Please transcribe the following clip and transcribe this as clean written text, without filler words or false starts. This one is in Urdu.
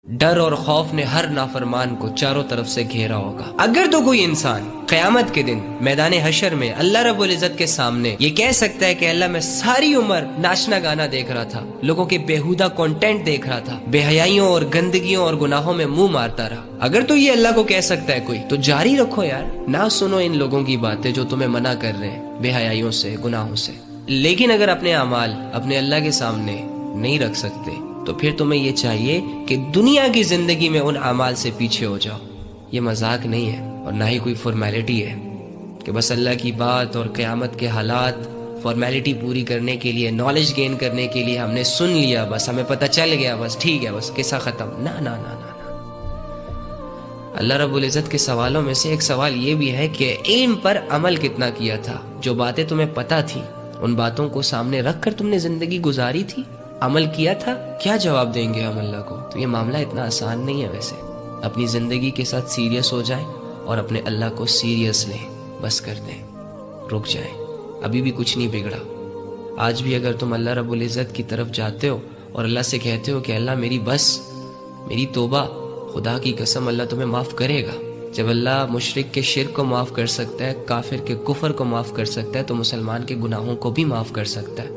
ڈر اور خوف نے ہر نافرمان کو چاروں طرف سے گھیرا ہوگا۔ اگر تو کوئی انسان قیامت کے دن میدان حشر میں اللہ رب العزت کے سامنے یہ کہہ سکتا ہے کہ اللہ میں ساری عمر ناچنا گانا دیکھ رہا تھا، لوگوں کے بیہودہ کنٹینٹ دیکھ رہا تھا، بے حیائیوں اور گندگیوں اور گناہوں میں منہ مارتا رہا، اگر تو یہ اللہ کو کہہ سکتا ہے کوئی، تو جاری رکھو یار، نہ سنو ان لوگوں کی باتیں جو تمہیں منع کر رہے ہیں بے حیائیوں سے، گناہوں سے۔ لیکن اگر اپنے اعمال اپنے اللہ کے سامنے نہیں رکھ سکتے تو پھر تمہیں یہ چاہیے کہ دنیا کی زندگی میں ان اعمال سے پیچھے ہو جاؤ۔ یہ مذاق نہیں ہے اور نہ ہی کوئی فارمیلٹی ہے کہ بس اللہ کی بات اور قیامت کے حالات فارمیلٹی پوری کرنے کے لیے، نالج گین کرنے کے لیے ہم نے سن لیا، بس ہمیں پتہ چل گیا، بس ٹھیک ہے، بس قصہ ختم۔ نہ نہ نہ نہ اللہ رب العزت کے سوالوں میں سے ایک سوال یہ بھی ہے کہ علم پر عمل کتنا کیا تھا؟ جو باتیں تمہیں پتہ تھی ان باتوں کو سامنے رکھ کر تم نے زندگی گزاری تھی، عمل کیا تھا؟ کیا جواب دیں گے ہم اللہ کو؟ تو یہ معاملہ اتنا آسان نہیں ہے۔ ویسے اپنی زندگی کے ساتھ سیریس ہو جائیں اور اپنے اللہ کو سیریس لیں، بس کر دیں، رک جائیں، ابھی بھی کچھ نہیں بگڑا۔ آج بھی اگر تم اللہ رب العزت کی طرف جاتے ہو اور اللہ سے کہتے ہو کہ اللہ میری بس، میری توبہ، خدا کی قسم اللہ تمہیں معاف کرے گا۔ جب اللہ مشرک کے شرک کو معاف کر سکتا ہے، کافر کے کفر کو معاف کر سکتا ہے، تو مسلمان کے گناہوں کو بھی معاف کر سکتا ہے۔